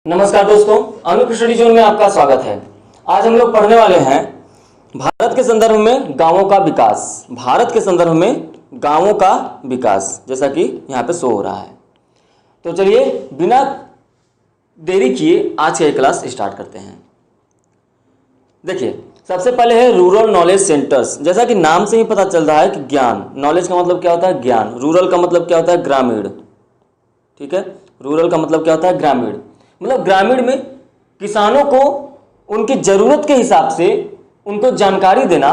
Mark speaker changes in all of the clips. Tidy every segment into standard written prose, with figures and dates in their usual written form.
Speaker 1: नमस्कार दोस्तों, अनुकृष्ण study zone में आपका स्वागत है। आज हम लोग पढ़ने वाले हैं भारत के संदर्भ में गांवों का विकास। भारत के संदर्भ में गांवों का विकास, जैसा कि यहाँ पे शो हो रहा है। तो चलिए बिना देरी किए आज का क्लास स्टार्ट करते हैं। देखिए, सबसे पहले है रूरल नॉलेज सेंटर्स। जैसा कि नाम से ही पता चल रहा है कि ज्ञान, नॉलेज का मतलब क्या होता है? ज्ञान। रूरल का मतलब क्या होता है? ग्रामीण। ठीक है, रूरल का मतलब क्या होता है? ग्रामीण। मतलब ग्रामीण में किसानों को उनकी ज़रूरत के हिसाब से उनको जानकारी देना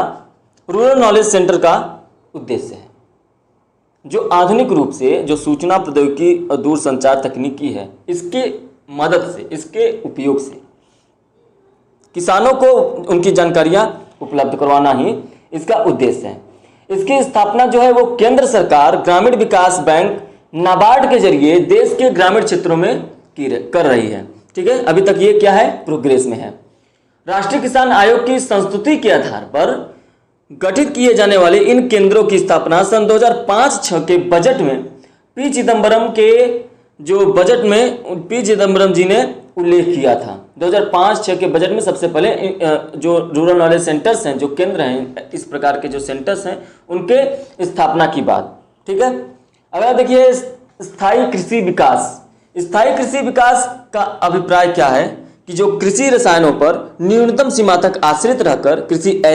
Speaker 1: रूरल नॉलेज सेंटर का उद्देश्य है, जो आधुनिक रूप से जो सूचना प्रौद्योगिकी और दूरसंचार तकनीकी है, इसके मदद से, इसके उपयोग से किसानों को उनकी जानकारियां उपलब्ध करवाना ही इसका उद्देश्य है। इसकी स्थापना जो है वो केंद्र सरकार ग्रामीण विकास बैंक नाबार्ड के जरिए देश के ग्रामीण क्षेत्रों में कर रही है। ठीक है, अभी तक ये क्या है? प्रोग्रेस में है। राष्ट्रीय किसान आयोग की संस्तुति के आधार पर गठित किए जाने वाले इन केंद्रों की स्थापना सन 2005-06 के बजट में पी चिदम्बरम के जो बजट में पी चिदम्बरम जी ने उल्लेख किया था। 2005-06 के बजट में सबसे पहले जो रूरल नॉलेज सेंटर्स हैं, जो केंद्र हैं, इस प्रकार के जो सेंटर्स हैं, उनके स्थापना की बात। ठीक है, अगर देखिए स्थायी कृषि विकास। स्थायी कृषि विकास का अभिप्राय क्या है कि जो कृषि रसायनों पर न्यूनतम सीमा तक आश्रित रहकर कृषि के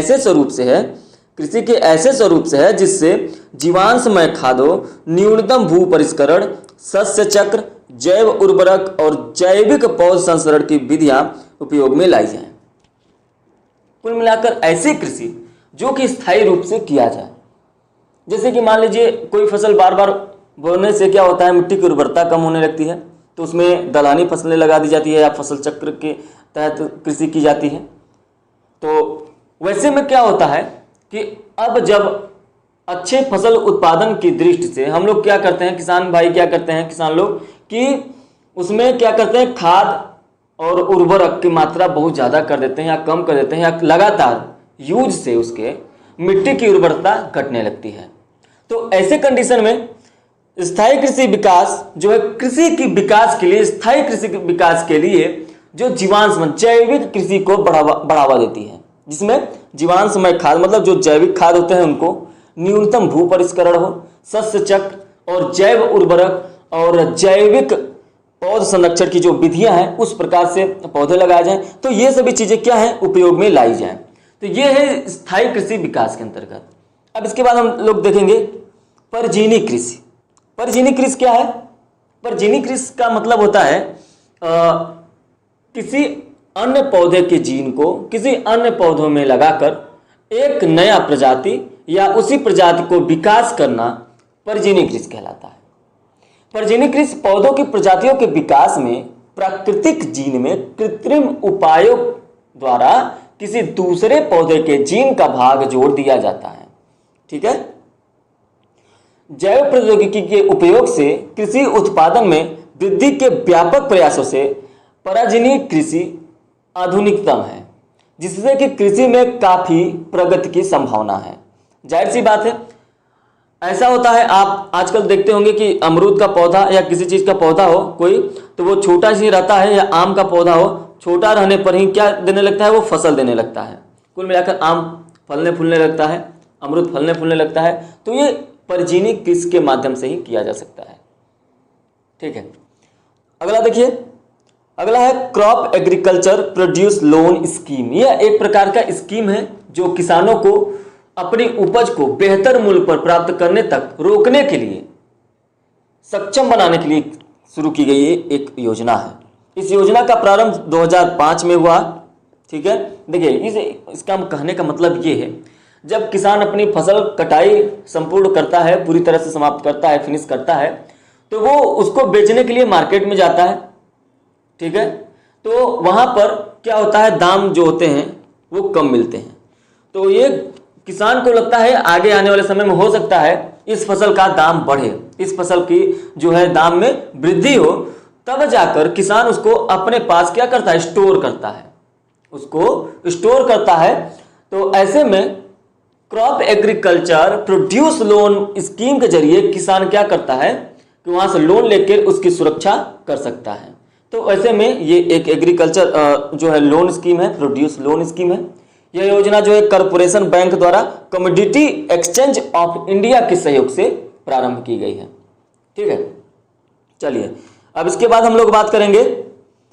Speaker 1: ऐसे स्वरूप से है जिससे जीवांशमय खादों, न्यूनतम भू परिष्करण, शस्य चक्र, जैव उर्वरक और जैविक पौध संस्करण की विधियां उपयोग में लाई जाएं। कुल मिलाकर ऐसी कृषि जो कि स्थायी रूप से किया जाए। जैसे कि मान लीजिए कोई फसल बार बार बोने से क्या होता है? मिट्टी की उर्वरता कम होने लगती है, तो उसमें दलहनी फसलें लगा दी जाती है या फसल चक्र के तहत कृषि की जाती है। तो वैसे में क्या होता है कि अब जब अच्छे फसल उत्पादन की दृष्टि से हम लोग क्या करते हैं, किसान भाई क्या करते हैं, किसान लोग, कि उसमें क्या करते हैं, खाद और उर्वरक की मात्रा बहुत ज़्यादा कर देते हैं या कम कर देते हैं, या लगातार यूज से उसके मिट्टी की उर्वरता घटने लगती है। तो ऐसे कंडीशन में स्थायी कृषि विकास जो है कृषि की विकास के लिए, स्थायी कृषि के विकास के लिए जो जीवांशमय जैविक कृषि को बढ़ावा देती है, जिसमें जीवांशमय खाद मतलब जो जैविक खाद होते हैं उनको, न्यूनतम भू परिष्करण हो, शस्य चक्र और जैव उर्वरक और जैविक पौध संरक्षण की जो विधियां हैं उस प्रकार से पौधे लगाए जाएं। तो ये सभी चीजें क्या है? उपयोग में लाई जाएं। तो ये है स्थायी कृषि विकास के अंतर्गत। अब इसके बाद हम लोग देखेंगे परजीवी कृषि। परजीवी कृषि क्या है? परजीवी कृषि का मतलब होता है किसी अन्य पौधे के जीन को किसी अन्य पौधों में लगाकर एक नया प्रजाति या उसी प्रजाति को विकास करना परजीवी कृषि कहलाता है। परजीवी कृषि पौधों की प्रजातियों के विकास में प्राकृतिक जीन में कृत्रिम उपायों द्वारा किसी दूसरे पौधे के जीन का भाग जोड़ दिया जाता है। ठीक है, जैव प्रौद्योगिकी के उपयोग से कृषि उत्पादन में वृद्धि के व्यापक प्रयासों से परजीवी कृषि आधुनिकतम है, जिससे कि कृषि में काफी प्रगति की संभावना है। जाहिर सी बात है, ऐसा होता है, आप आजकल देखते होंगे कि अमरूद का पौधा या किसी चीज का पौधा हो कोई, तो वो छोटा ही रहता है, या आम का पौधा हो, छोटा रहने पर ही क्या देने लगता है? वो फसल देने लगता है। कुल मिलाकर आम फलने फूलने लगता है, अमरूद फलने फूलने लगता है। तो ये परजीवी कृषि के माध्यम से ही किया जा सकता है। ठीक है, अगला देखिए, अगला है crop agriculture produce loan scheme. यह एक प्रकार का स्कीम है जो किसानों को अपनी उपज को बेहतर मूल्य पर प्राप्त करने तक रोकने के लिए, सक्षम बनाने के लिए शुरू की गई एक योजना है। इस योजना का प्रारंभ 2005 में हुआ। ठीक है, देखिए इसका कहने का मतलब ये है, जब किसान अपनी फसल कटाई संपूर्ण करता है, पूरी तरह से समाप्त करता है, फिनिश करता है, तो वो उसको बेचने के लिए मार्केट में जाता है। ठीक है, तो वहां पर क्या होता है, दाम जो होते हैं वो कम मिलते हैं। तो ये किसान को लगता है आगे आने वाले समय में हो सकता है इस फसल का दाम बढ़े, इस फसल की जो है दाम में वृद्धि हो, तब जाकर किसान उसको अपने पास क्या करता है? स्टोर करता है, उसको स्टोर करता है। तो ऐसे में crop agriculture produce loan scheme के जरिए किसान क्या करता है कि वहां से लोन लेकर उसकी सुरक्षा कर सकता है। तो ऐसे में ये एक एग्रीकल्चर जो है लोन स्कीम है, प्रोड्यूस लोन स्कीम है। यह योजना जो है कॉरपोरेशन बैंक द्वारा कमोडिटी एक्सचेंज ऑफ इंडिया के सहयोग से प्रारंभ की गई है। ठीक है, चलिए अब इसके बाद हम लोग बात करेंगे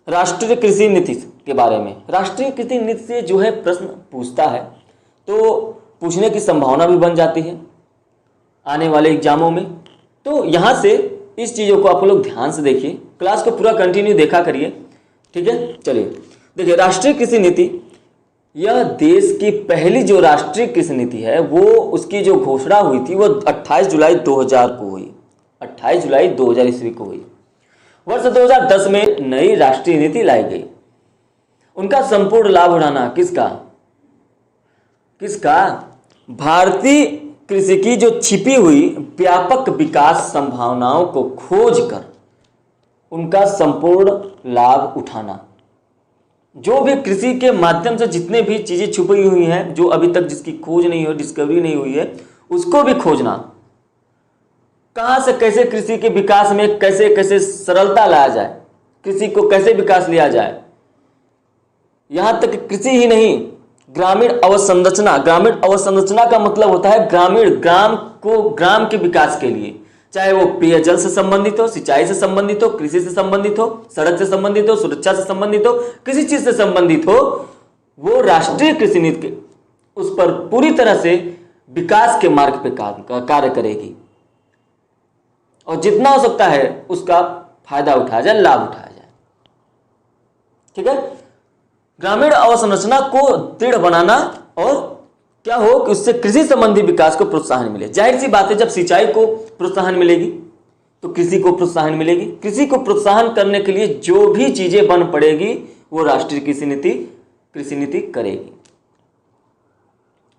Speaker 1: राष्ट्रीय कृषि नीति के बारे में। राष्ट्रीय कृषि नीति से जो है प्रश्न पूछता है तो पूछने की संभावना भी बन जाती है आने वाले एग्जामों में। तो यहाँ से इस चीज़ों को आप लोग ध्यान से देखिए, क्लास को पूरा कंटिन्यू देखा करिए। ठीक है, चलिए देखिए राष्ट्रीय कृषि नीति, यह देश की पहली जो राष्ट्रीय कृषि नीति है वो उसकी जो घोषणा हुई थी वो 28 जुलाई 2000 को हुई। 28 जुलाई 2000 ईस्वी को हुई। वर्ष 2010 में नई राष्ट्रीय नीति लाई गई। उनका संपूर्ण लाभ उठाना किसका भारतीय कृषि की जो छिपी हुई व्यापक विकास संभावनाओं को खोज कर उनका संपूर्ण लाभ उठाना। जो भी कृषि के माध्यम से जितने भी चीजें छुपी हुई हैं, जो अभी तक जिसकी खोज नहीं हुई, डिस्कवरी नहीं हुई है, उसको भी खोजना। कहां से कैसे कृषि के विकास में कैसे कैसे सरलता लाया जाए, कृषि को कैसे विकास लिया जाए। यहां तक कृषि ही नहीं, ग्रामीण अवसंरचना। ग्रामीण अवसंरचना का मतलब होता है ग्राम के विकास के लिए, चाहे वो पेयजल से संबंधित हो, सिंचाई से संबंधित हो, कृषि से संबंधित हो, सड़क से संबंधित हो, सुरक्षा से संबंधित हो, किसी चीज से संबंधित हो, वो राष्ट्रीय कृषि नीति उस पर पूरी तरह से विकास के मार्ग पे कार्य करेगी और जितना हो सकता है उसका फायदा उठाया जाए, लाभ उठाया जाए। ठीक है, ग्रामीण अवसंरचना को दृढ़ बनाना और क्या हो कि उससे कृषि संबंधी विकास को प्रोत्साहन मिले। जाहिर सी बात है, जब सिंचाई को प्रोत्साहन मिलेगी तो कृषि को प्रोत्साहन मिलेगी। कृषि को प्रोत्साहन करने के लिए जो भी चीजें बन पड़ेगी वो राष्ट्रीय कृषि नीति करेगी।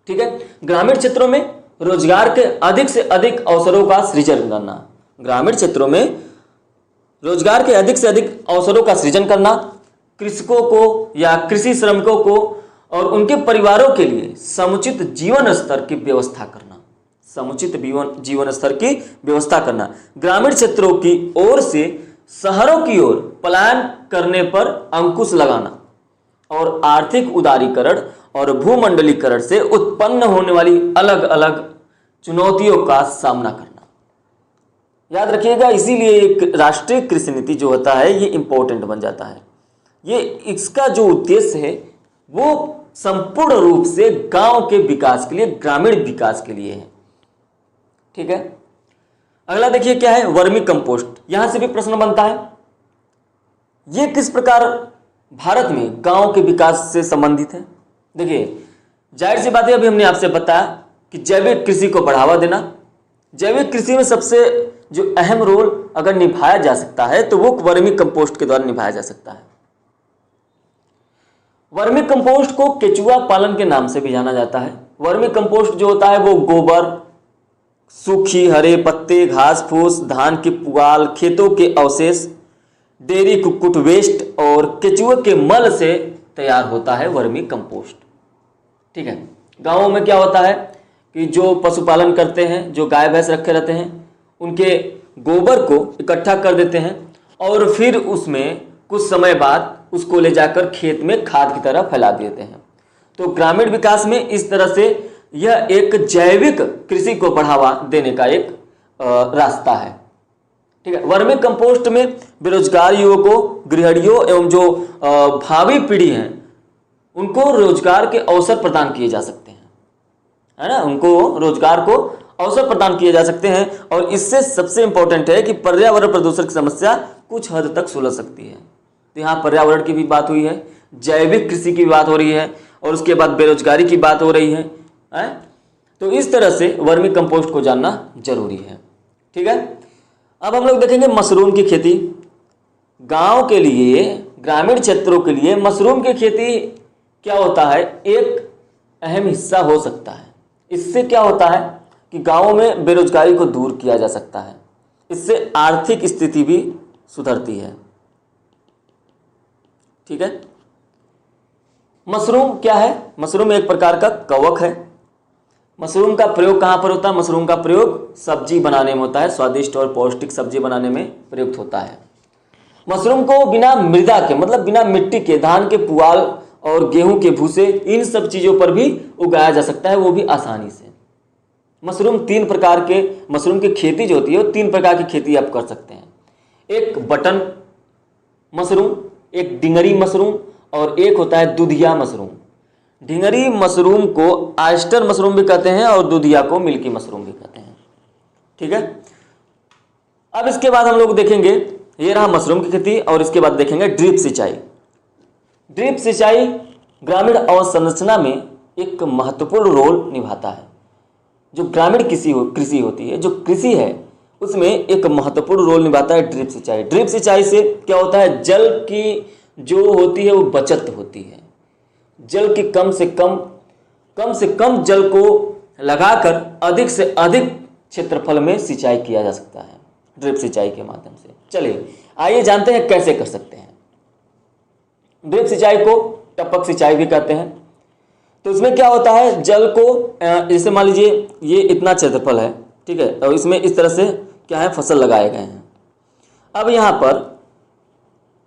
Speaker 1: ठीक है, ग्रामीण क्षेत्रों में रोजगार के अधिक से अधिक अवसरों का सृजन करना। ग्रामीण क्षेत्रों में रोजगार के अधिक से अधिक अवसरों का सृजन करना, कृषकों को या कृषि श्रमिकों को और उनके परिवारों के लिए समुचित जीवन स्तर की व्यवस्था करना। समुचित जीवन स्तर की व्यवस्था करना। ग्रामीण क्षेत्रों की ओर से शहरों की ओर पलायन करने पर अंकुश लगाना और आर्थिक उदारीकरण और भूमंडलीकरण से उत्पन्न होने वाली अलग अलग चुनौतियों का सामना करना। याद रखिएगा, इसीलिए एक राष्ट्रीय कृषि नीति जो होता है ये इंपॉर्टेंट बन जाता है। ये इसका जो उद्देश्य है वो संपूर्ण रूप से गांव के विकास के लिए, ग्रामीण विकास के लिए है। ठीक है, अगला देखिए क्या है, वर्मी कंपोस्ट। यहां से भी प्रश्न बनता है, ये किस प्रकार भारत में गांव के विकास से संबंधित है। देखिए जाहिर सी बात है, अभी हमने आपसे बताया कि जैविक कृषि को बढ़ावा देना। जैविक कृषि में सबसे जो अहम रोल अगर निभाया जा सकता है तो वो वर्मी कंपोस्ट के द्वारा निभाया जा सकता है। वर्मी कंपोस्ट को केचुआ पालन के नाम से भी जाना जाता है। वर्मी कंपोस्ट जो होता है वो गोबर, सूखी हरे पत्ते, घास फूस, धान की पुआल, खेतों के अवशेष, डेयरी कुक्कुट वेस्ट और केचुए के मल से तैयार होता है वर्मी कंपोस्ट। ठीक है, गांवों में क्या होता है कि जो पशुपालन करते हैं, जो गाय भैंस रखे रहते हैं, उनके गोबर को इकट्ठा कर देते हैं और फिर उसमें कुछ समय बाद उसको ले जाकर खेत में खाद की तरह फैला देते हैं। तो ग्रामीण विकास में इस तरह से यह एक जैविक कृषि को बढ़ावा देने का एक रास्ता है। ठीक है, वर्मी कंपोस्ट में बेरोजगार युवकों, गृहिणियों एवं जो भावी पीढ़ी हैं उनको रोजगार के अवसर प्रदान किए जा सकते हैं, है ना। उनको रोजगार को अवसर प्रदान किए जा सकते हैं और इससे सबसे इंपॉर्टेंट है कि पर्यावरण प्रदूषण की समस्या कुछ हद तक सुलझ सकती है। तो यहाँ पर्यावरण की भी बात हुई है, जैविक कृषि की बात हो रही है और उसके बाद बेरोजगारी की बात हो रही है। तो इस तरह से वर्मी कंपोस्ट को जानना जरूरी है। ठीक है, अब हम लोग देखेंगे मशरूम की खेती। गांव के लिए, ग्रामीण क्षेत्रों के लिए मशरूम की खेती क्या होता है, एक अहम हिस्सा हो सकता है। इससे क्या होता है कि गांवों में बेरोजगारी को दूर किया जा सकता है, इससे आर्थिक स्थिति भी सुधरती है। ठीक है, मशरूम क्या है, मशरूम एक प्रकार का कवक है। मशरूम का प्रयोग कहाँ पर होता है, मशरूम का प्रयोग सब्जी बनाने में होता है, स्वादिष्ट और पौष्टिक सब्जी बनाने में प्रयुक्त होता है। मशरूम को बिना मृदा के, मतलब बिना मिट्टी के, धान के पुआल और गेहूं के भूसे, इन सब चीज़ों पर भी उगाया जा सकता है, वो भी आसानी से। मशरूम 3 प्रकार के, मशरूम की खेती जो होती है वो 3 प्रकार की खेती आप कर सकते हैं। एक बटन मशरूम, एक डिंगरी मशरूम और एक होता है दुधिया मशरूम। डिंगरी मशरूम को ऑयस्टर मशरूम भी कहते हैं और दुधिया को मिल्की मशरूम भी कहते हैं। ठीक है, अब इसके बाद हम लोग देखेंगे, ये रहा मशरूम की खेती, और इसके बाद देखेंगे ड्रिप सिंचाई। ड्रिप सिंचाई ग्रामीण अवसंरचना में एक महत्वपूर्ण रोल निभाता है। जो ग्रामीण कृषि होती है, जो कृषि है, उसमें एक महत्वपूर्ण रोल निभाता है ड्रिप सिंचाई। ड्रिप सिंचाई से क्या होता है, जल की जो होती है वो बचत होती है। जल की कम से कम जल को लगाकर अधिक से अधिक क्षेत्रफल में सिंचाई किया जा सकता है ड्रिप सिंचाई के माध्यम से। चलिए आइए जानते हैं कैसे कर सकते हैं। ड्रिप सिंचाई को टपक सिंचाई भी कहते हैं। तो इसमें क्या होता है, जल को जैसे मान लीजिए ये इतना क्षेत्रफल है, ठीक है, और इसमें इस तरह से क्या है, फसल लगाए गए हैं। अब यहाँ पर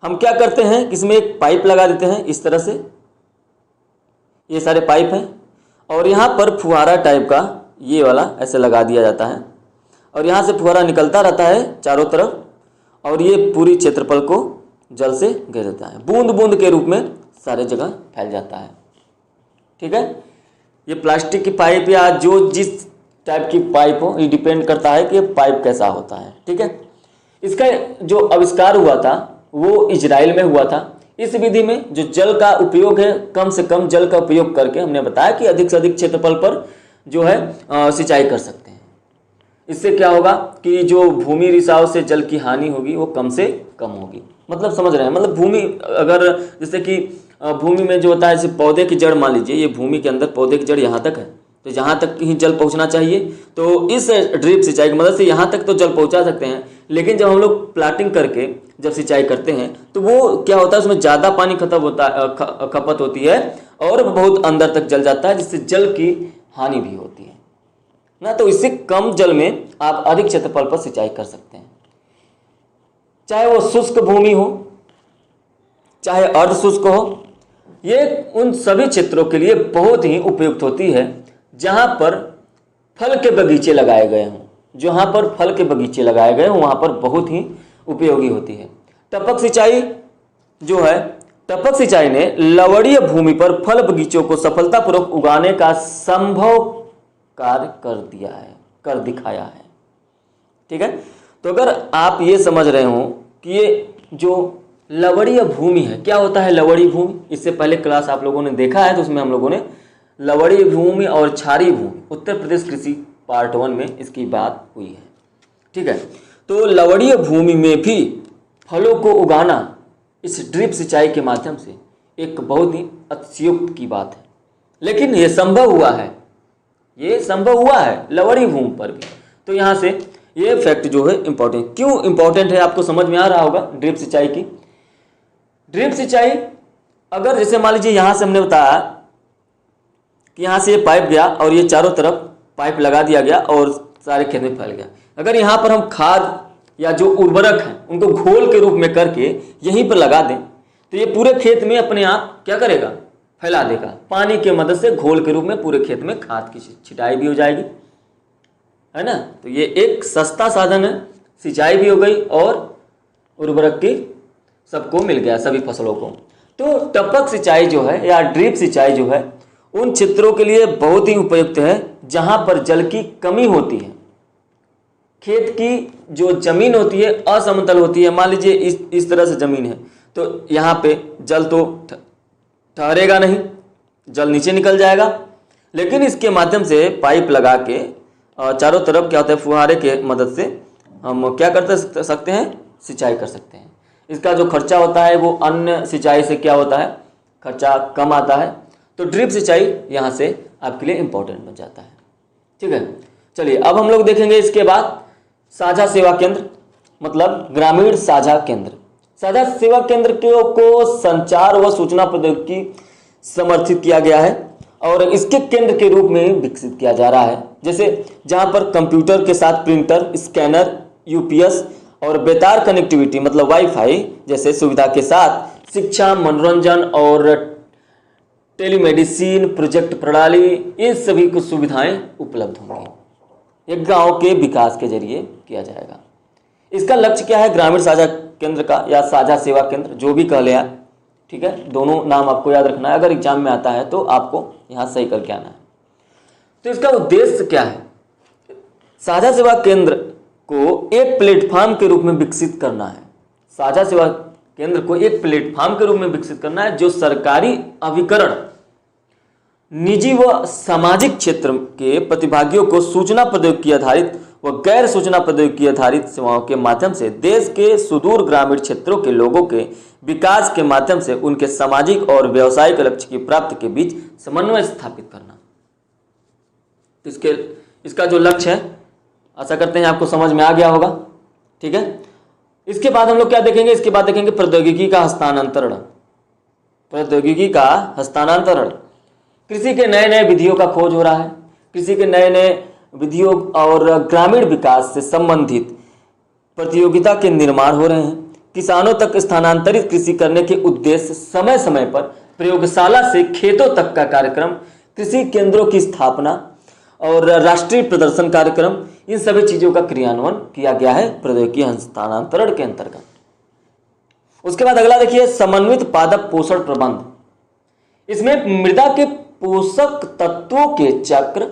Speaker 1: हम क्या करते हैं, इसमें एक पाइप लगा देते हैं इस तरह से, ये सारे पाइप हैं, और यहाँ पर फुहारा टाइप का ये वाला ऐसे लगा दिया जाता है, और यहाँ से फुहारा निकलता रहता है चारों तरफ, और ये पूरी क्षेत्रफल को जल से घेर देता है। बूंद बूंद के रूप में सारे जगह फैल जाता है। ठीक है, ये प्लास्टिक की पाइप या जो जिस टाइप की पाइप हो, ये डिपेंड करता है कि पाइप कैसा होता है। ठीक है, इसका जो आविष्कार हुआ था वो इजराइल में हुआ था। इस विधि में जो जल का उपयोग है, कम से कम जल का उपयोग करके हमने बताया कि अधिक से अधिक क्षेत्रफल पर जो है सिंचाई कर सकते हैं। इससे क्या होगा कि जो भूमि रिसाव से जल की हानि होगी वो कम से कम होगी। मतलब समझ रहे हैं, मतलब भूमि अगर जैसे कि भूमि में जो होता है, जैसे पौधे की जड़, मान लीजिए ये भूमि के अंदर पौधे की जड़ यहाँ तक है, तो यहाँ तक ही जल पहुँचना चाहिए। तो इस ड्रिप सिंचाई की मदद से यहाँ तक तो जल पहुँचा सकते हैं, लेकिन जब हम लोग प्लाटिंग करके जब सिंचाई करते हैं तो वो क्या होता है, उसमें ज़्यादा पानी खपत होती है और बहुत अंदर तक जल जाता है, जिससे जल की हानि भी होती है ना। तो इससे कम जल में आप अधिक क्षेत्रफल पर सिंचाई कर सकते हैं, चाहे वो शुष्क भूमि हो चाहे अर्ध शुष्क हो। ये उन सभी क्षेत्रों के लिए बहुत ही उपयुक्त होती है जहां पर फल के बगीचे लगाए गए हों। जहां पर फल के बगीचे लगाए गए हों वहां पर बहुत ही उपयोगी होती है। टपक सिंचाई जो है, टपक सिंचाई ने लवणीय भूमि पर फल बगीचों को सफलतापूर्वक उगाने का संभव कार्य कर दिखाया है। ठीक है, तो अगर आप ये समझ रहे हो कि ये जो लवणीय भूमि है, क्या होता है लवणीय भूमि, इससे पहले क्लास आप लोगों ने देखा है, तो उसमें हम लोगों ने लवणीय भूमि और क्षारीय भूमि, उत्तर प्रदेश कृषि पार्ट 1 में इसकी बात हुई है। ठीक है, तो लवणीय भूमि में भी फलों को उगाना इस ड्रिप सिंचाई के माध्यम से एक बहुत ही अतिशयोक्ति की बात है, लेकिन ये संभव हुआ है, ये संभव हुआ है लवणीय भूमि पर भी। तो यहाँ से ये फैक्ट जो है इम्पोर्टेंट, क्यों इम्पोर्टेंट है आपको समझ में आ रहा होगा। ड्रिप सिंचाई की, ड्रिप सिंचाई अगर जैसे मान लीजिए यहाँ से हमने बताया कि यहाँ से ये पाइप गया और ये चारों तरफ पाइप लगा दिया गया और सारे खेत में फैल गया। अगर यहाँ पर हम खाद या जो उर्वरक हैं उनको घोल के रूप में करके यहीं पर लगा दें तो ये पूरे खेत में अपने आप क्या करेगा, फैला देगा। पानी की मदद से घोल के रूप में पूरे खेत में खाद की छिटाई भी हो जाएगी, है ना। तो ये एक सस्ता साधन है, सिंचाई भी हो गई और उर्वरक की सबको मिल गया, सभी फसलों को। तो टपक सिंचाई जो है या ड्रिप सिंचाई जो है उन क्षेत्रों के लिए बहुत ही उपयुक्त है जहां पर जल की कमी होती है। खेत की जो जमीन होती है असमतल होती है, मान लीजिए इस तरह से जमीन है तो यहाँ पे जल तो ठहरेगा नहीं, जल नीचे निकल जाएगा। लेकिन इसके माध्यम से पाइप लगा के चारों तरफ क्या होता है, फुहारे के मदद से हम क्या कर सकते हैं, सिंचाई कर सकते हैं। इसका जो खर्चा होता है वो अन्य सिंचाई से क्या होता है, खर्चा कम आता है। तो ड्रिप सिंचाई यहाँ से आपके लिए इम्पोर्टेंट बन जाता है। ठीक है, चलिए अब हम लोग देखेंगे इसके बाद साझा सेवा केंद्र, मतलब ग्रामीण साझा केंद्र। साझा सेवा केंद्र को संचार व सूचना प्रौद्योगिकी समर्थित किया गया है और इसके केंद्र के रूप में विकसित किया जा रहा है। जैसे जहाँ पर कंप्यूटर के साथ प्रिंटर, स्कैनर, यूपीएस और बेतार कनेक्टिविटी मतलब वाईफाई जैसे सुविधा के साथ शिक्षा, मनोरंजन और टेलीमेडिसिन प्रोजेक्ट प्रणाली, इन सभी को सुविधाएं उपलब्ध होंगी। एक गांव के विकास के जरिए किया जाएगा। इसका लक्ष्य क्या है? ग्रामीण साझा केंद्र का या साझा सेवा केंद्र, जो भी कह ले आप, ठीक है, दोनों नाम आपको याद रखना है। अगर एग्जाम में आता है तो आपको यहाँ सही करके आना है। तो इसका उद्देश्य क्या है? साझा सेवा केंद्र को एक प्लेटफॉर्म के रूप में विकसित करना है। साझा सेवा केंद्र को एक प्लेटफॉर्म के रूप में विकसित करना है जो सरकारी अभिकरण, निजी व सामाजिक क्षेत्र के प्रतिभागियों को सूचना प्रौद्योगिकी आधारित व गैर सूचना प्रौद्योगिकी आधारित सेवाओं के माध्यम से देश के सुदूर ग्रामीण क्षेत्रों के लोगों के विकास के माध्यम से उनके सामाजिक और व्यावसायिक लक्ष्य की प्राप्ति के बीच समन्वय स्थापित करना। इसका जो लक्ष्य है, आशा करते हैं आपको समझ में आ गया होगा, ठीक है। इसके बाद हम लोग क्या देखेंगे? इसके बाद देखेंगे प्रौद्योगिकी का हस्तांतरण। प्रौद्योगिकी का हस्तांतरण, कृषि के नए नए विधियों का खोज हो रहा है। कृषि के नए नए विधियों और ग्रामीण विकास से संबंधित प्रतियोगिता के निर्माण हो रहे हैं। किसानों तक स्थानांतरित कृषि करने के उद्देश्य समय समय पर प्रयोगशाला से खेतों तक का कार्यक्रम, कृषि केंद्रों की स्थापना और राष्ट्रीय प्रदर्शन कार्यक्रम, इन सभी चीजों का क्रियान्वयन किया गया है प्रौद्योगिकी हस्तांतरण के अंतर्गत। उसके बाद अगला देखिए, समन्वित पादप पोषण प्रबंध। इसमें मृदा के पोषक तत्वों के चक्र,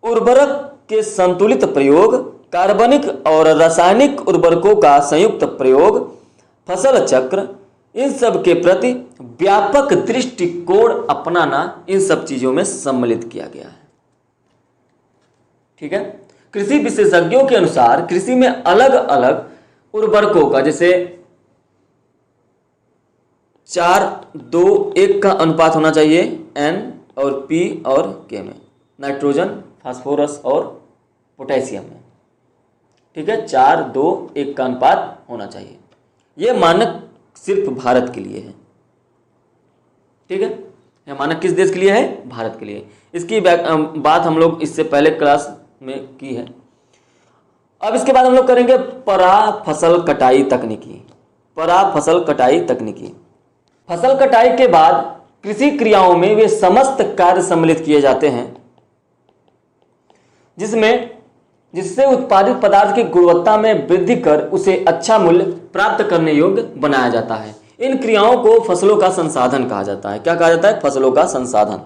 Speaker 1: उर्वरक के संतुलित प्रयोग, कार्बनिक और रासायनिक उर्वरकों का संयुक्त प्रयोग, फसल चक्र, इन सब के प्रति व्यापक दृष्टिकोण अपनाना, इन सब चीजों में सम्मिलित किया गया है, ठीक है। कृषि विशेषज्ञों के अनुसार कृषि में अलग अलग उर्वरकों का, जैसे 4:2:1 का अनुपात होना चाहिए N और P और K में, नाइट्रोजन, फास्फोरस और पोटेशियम में, ठीक है। 4:2:1 का अनुपात होना चाहिए। यह मानक सिर्फ भारत के लिए है, ठीक है। यह मानक किस देश के लिए है? भारत के लिए। इसकी बात हम लोग इससे पहले क्लास में की है। अब इसके बाद हम लोग करेंगे परा फसल कटाई तकनीकी। परा फसल कटाई तकनीकी, फसल कटाई के बाद कृषि क्रियाओं में वे समस्त कार्य सम्मिलित किए जाते हैं जिससे उत्पादित पदार्थ की गुणवत्ता में वृद्धि कर उसे अच्छा मूल्य प्राप्त करने योग्य बनाया जाता है। इन क्रियाओं को फसलों का संसाधन कहा जाता है। क्या कहा जाता है? फसलों का संसाधन।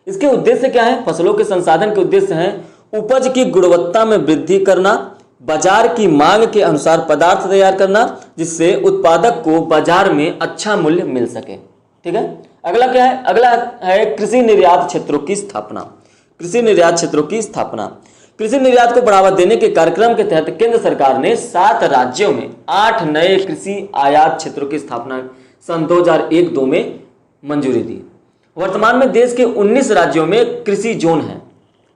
Speaker 1: इसके उद्देश्य क्या है? फसलों के संसाधन के उद्देश्य हैं उपज की गुणवत्ता में वृद्धि करना, बाजार की मांग के अनुसार पदार्थ तैयार करना जिससे उत्पादक को बाजार में अच्छा मूल्य मिल सके, ठीक है। अगला क्या है? अगला है कृषि निर्यात क्षेत्रों की स्थापना। कृषि निर्यात क्षेत्रों की स्थापना, कृषि निर्यात को बढ़ावा देने के कार्यक्रम के तहत केंद्र सरकार ने 7 राज्यों में 8 नए कृषि आयात क्षेत्रों की स्थापना सन 2001-2 में मंजूरी दी। वर्तमान में देश के 19 राज्यों में कृषि जोन है।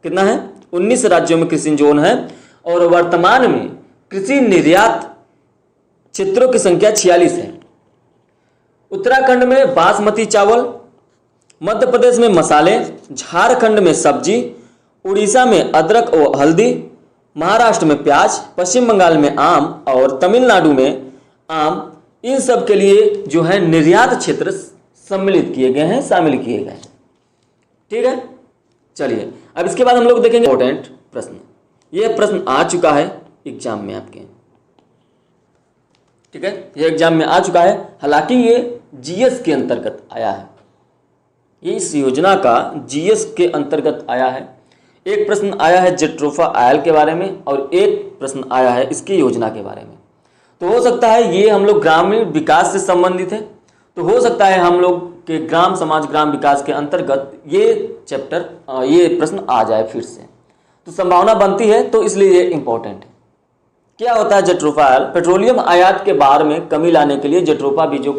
Speaker 1: कितना है? 19 राज्यों में कृषि जोन है और वर्तमान में कृषि निर्यात क्षेत्रों की संख्या 46 है। उत्तराखंड में बासमती चावल, मध्य प्रदेश में मसाले, झारखंड में सब्जी, उड़ीसा में अदरक और हल्दी, महाराष्ट्र में प्याज, पश्चिम बंगाल में आम और तमिलनाडु में आम, इन सब के लिए जो है निर्यात क्षेत्र सम्मिलित किए गए हैं, शामिल किए गए हैं, ठीक है। चलिए अब इसके बाद हम लोग देखेंगे इंपॉर्टेंट प्रश्न। ये प्रश्न आ चुका है एग्जाम में आपके, ठीक है, ये एग्जाम में आ चुका है। हालांकि ये जीएस के अंतर्गत आया है, ये इस योजना का जीएस के अंतर्गत आया है। एक प्रश्न आया है जेट्रोफा आयल के बारे में और एक प्रश्न आया है इसकी योजना के बारे में। तो हो सकता है ये हम लोग ग्रामीण विकास से संबंधित है, तो हो सकता है हम लोग के ग्राम समाज ग्राम विकास के अंतर्गत ये चैप्टर ये प्रश्न आ जाए फिर से, तो संभावना बनती है, तो इसलिए ये इंपॉर्टेंट है। क्या होता है जेट्रोफा आयल? पेट्रोलियम आयात के भार में कमी लाने के लिए जेट्रोफा बीजों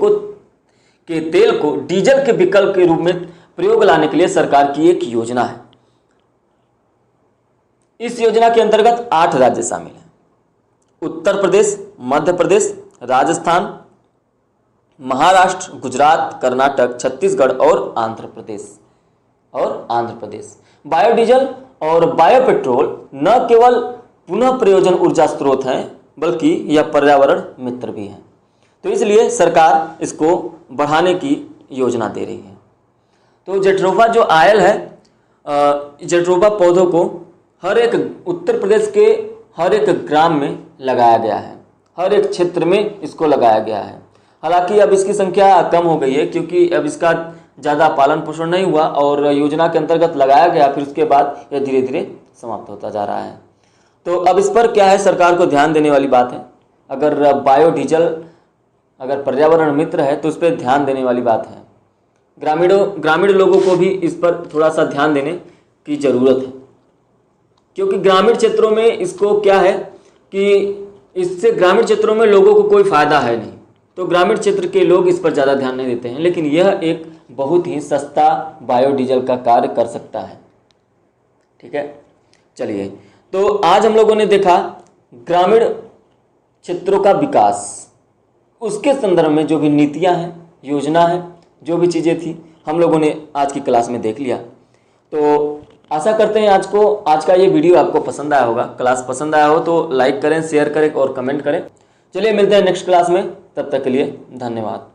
Speaker 1: के तेल को डीजल के विकल्प के रूप में प्रयोग लाने के लिए सरकार की एक योजना है। इस योजना के अंतर्गत 8 राज्य शामिल हैं: उत्तर प्रदेश, मध्य प्रदेश, राजस्थान, महाराष्ट्र, गुजरात, कर्नाटक, छत्तीसगढ़ और आंध्र प्रदेश। बायोडीजल और बायोपेट्रोल न केवल पुनः प्रयोजन ऊर्जा स्रोत हैं बल्कि यह पर्यावरण मित्र भी है। तो इसलिए सरकार इसको बढ़ाने की योजना दे रही है। तो जट्रोफा जो आयल है, जट्रोफा पौधों को हर एक उत्तर प्रदेश के हर एक ग्राम में लगाया गया है, हर एक क्षेत्र में इसको लगाया गया है। हालांकि अब इसकी संख्या कम हो गई है क्योंकि अब इसका ज़्यादा पालन पोषण नहीं हुआ और योजना के अंतर्गत लगाया गया, फिर उसके बाद यह धीरे धीरे समाप्त होता जा रहा है। तो अब इस पर क्या है, सरकार को ध्यान देने वाली बात है। अगर बायोडीजल अगर पर्यावरण मित्र है तो उस पर ध्यान देने वाली बात है। ग्रामीण लोगों को भी इस पर थोड़ा सा ध्यान देने की ज़रूरत है, क्योंकि ग्रामीण क्षेत्रों में इसको क्या है कि इससे ग्रामीण क्षेत्रों में लोगों को कोई फ़ायदा है नहीं, तो ग्रामीण क्षेत्र के लोग इस पर ज़्यादा ध्यान नहीं देते हैं। लेकिन यह एक बहुत ही सस्ता बायोडीजल का कार्य कर सकता है। ठीक है, चलिए, तो आज हम लोगों ने देखा ग्रामीण क्षेत्रों का विकास, उसके संदर्भ में जो भी नीतियां हैं, योजना है, जो भी चीज़ें थी, हम लोगों ने आज की क्लास में देख लिया। तो आशा करते हैं आज का ये वीडियो आपको पसंद आया होगा। क्लास पसंद आया हो तो लाइक करें, शेयर करें और कमेंट करें। चलिए मिलते हैं नेक्स्ट क्लास में, तब तक के लिए धन्यवाद।